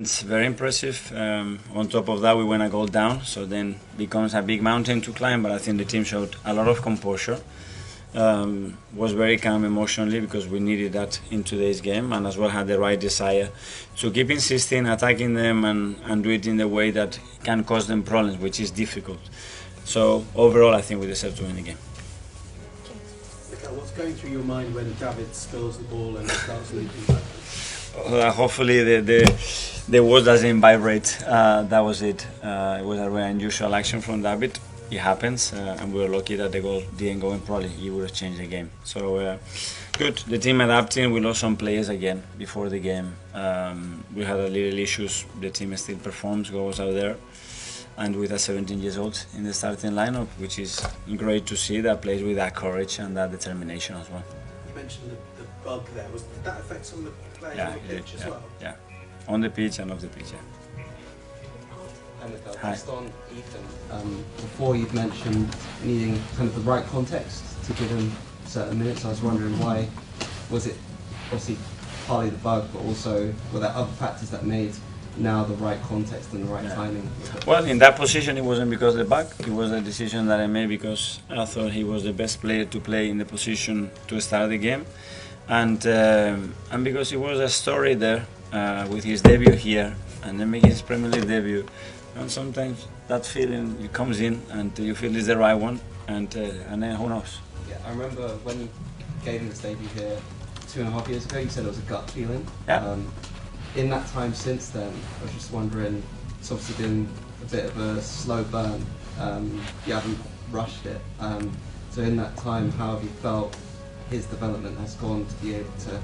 It's very impressive. On top of that, we went a goal down, so then becomes a big mountain to climb. But I think the team showed a lot of composure. Was very calm emotionally because we needed that in today's game, and as well had the right desire to keep insisting, attacking them, and do it in the way that can cause them problems, which is difficult. So overall, I think we deserve to win the game. Mikel, what's going through your mind when David spills the ball and starts leaking back? Hopefully the word doesn't vibrate. That was it. It was a very unusual action from David. It happens, and we were lucky that the goal didn't go in. Probably he would have changed the game. So good. The team adapting. We lost some players again before the game. We had a little issues. The team still performs, goes out there, and with a 17 years old in the starting lineup, which is great to see. That plays with that courage and that determination as well. You mentioned the bug there. Did that affect some of the players on the pitch as well? Yeah, on the pitch and off the pitch. Yeah. Hi. Just on Ethan, before you've mentioned needing kind of the right context to give him certain minutes. I was wondering why was it obviously partly the bug, but also were there other factors that made now the right context and the right timing? Well, in that position, it wasn't because of the bug. It was a decision that I made because I thought he was the best player to play in the position to start the game, and because it was a story there with his debut here and then making his Premier League debut. And sometimes that feeling it comes in, and you feel it's the right one, and then who knows? Yeah, I remember when you gave him this debut here 2.5 years ago. You said it was a gut feeling. Yeah. In that time since then, I was just wondering. It's obviously been a bit of a slow burn. You haven't rushed it. So in that time, how have you felt his development has gone to be able to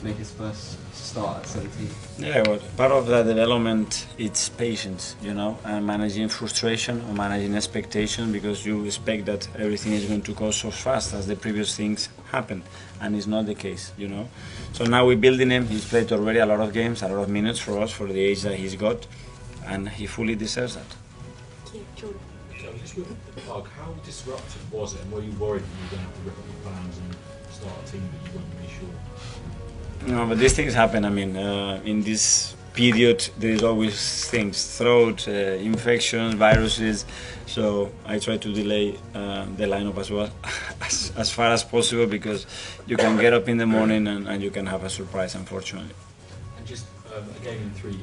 make his first start at 17? Yeah, well, part of that development it's patience, and managing frustration or managing expectation, because you expect that everything is going to go so fast as the previous things happened, and it's not the case, So now we're building him. He's played already a lot of games, a lot of minutes for us for the age that he's got, and he fully deserves that. Just with the bug, how disruptive was it, and were you worried that you were going to have to rip up your plans and start a team that you weren't really sure? No, but these things happen. I mean, in this period, there is always things, throat, infections, viruses. So I try to delay the lineup as well, as far as possible, because you can get up in the morning and you can have a surprise, unfortunately. And just a game in 3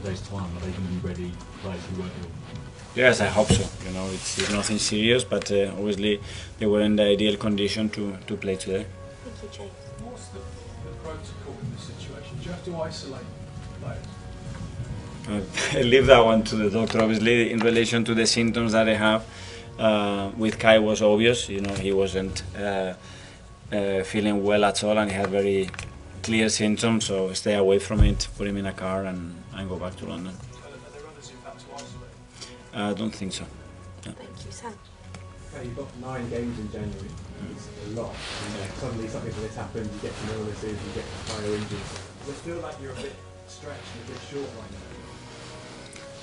days' time, are they going to be ready to play if you weren't ill? Yes, I hope so. It's nothing serious, but obviously they were in the ideal condition to play today. Thank you, James. What's the protocol in this situation? Do you have to isolate players? I leave that one to the doctor. Obviously, in relation to the symptoms that I have, with Kai was obvious. He wasn't feeling well at all, and he had very clear symptoms. So stay away from it. Put him in a car and go back to London. Are there others who've had to isolate? I don't think so. No. Thank you, Sam. Okay, you've got 9 games in January. It's a lot. Suddenly something like this happens, you get some illnesses, you get prior injuries. Does it feel like you're a bit stretched and a bit short right now?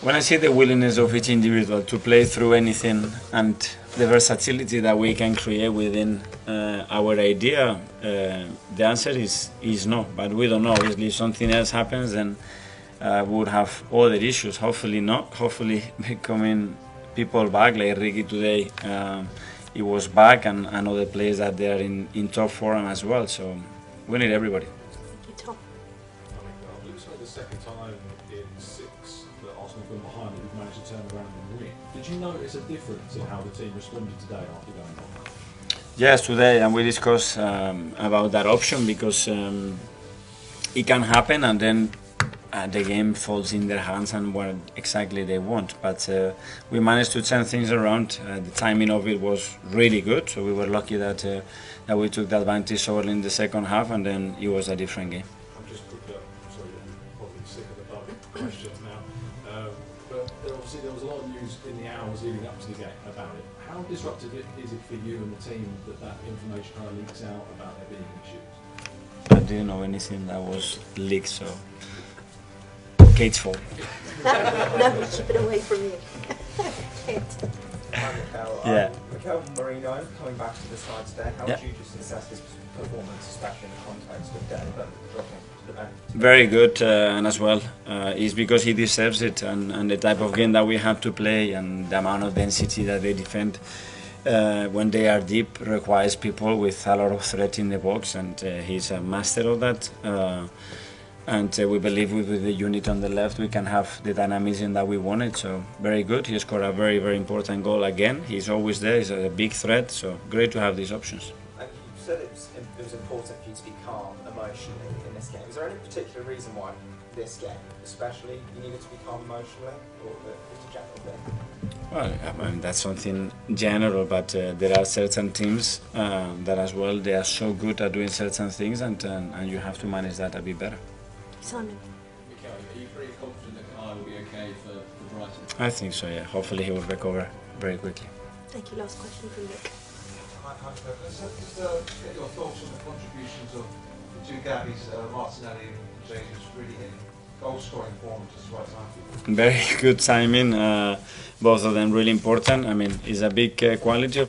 When I see the willingness of each individual to play through anything and the versatility that we can create within our idea, the answer is no. But we don't know. Obviously, if something else happens, then we would have other issues. Hopefully not. Hopefully becoming people back, like Ricky today, he was back, and other players that they are in top form as well. So we need everybody. Thank you, Tom. It looks like the second time in 6 that Arsenal have been behind, that we've managed to turn around and win. Did you notice a difference in how the team responded today after going on? Yes, today, and we discussed about that option, because it can happen, and then the game falls in their hands and what exactly they want. But we managed to turn things around. The timing of it was really good, so we were lucky that we took the advantage early in the second half, and then it was a different game. I'm just quickly, sorry, I'm probably sick of the public questions now. But obviously there was a lot of news in the hours leading up to the game about it. How disruptive is it for you and the team that information kind of leaks out about there being issues? I didn't know anything that was leaked, so Kate's fault. No, keep it away from you. Kate. Hi, Mikel. Yeah. Mikel Marino coming back to the side today. How Yeah. would you just assess his performance, especially in the context of Denver dropping to the bench? Very good, and as well, it's because he deserves it, and the type of game that we have to play, and the amount of density that they defend when they are deep requires people with a lot of threat in the box, and he's a master of that. And we believe with the unit on the left we can have the dynamism that we wanted. So very good. He scored a very important goal again. He's always there. He's a big threat. So great to have these options. And you said it was important for you to be calm emotionally in this game. Is there any particular reason why this game, especially, you needed to be calm emotionally, or just a general thing? Well, I mean, that's something general, but there are certain teams that as well they are so good at doing certain things, and you have to manage that a bit better. Simon. Mikel, are you pretty confident that Kai will be okay for Brighton? I think so, yeah. Hopefully he will recover very quickly. Thank you. Last question from Nick. Let's just get your thoughts on the contributions of the two Gabbies, Martinelli and Jesus, really hitting goal-scoring form at the right time. Very good timing. Both of them really important. I mean, it's a big quality of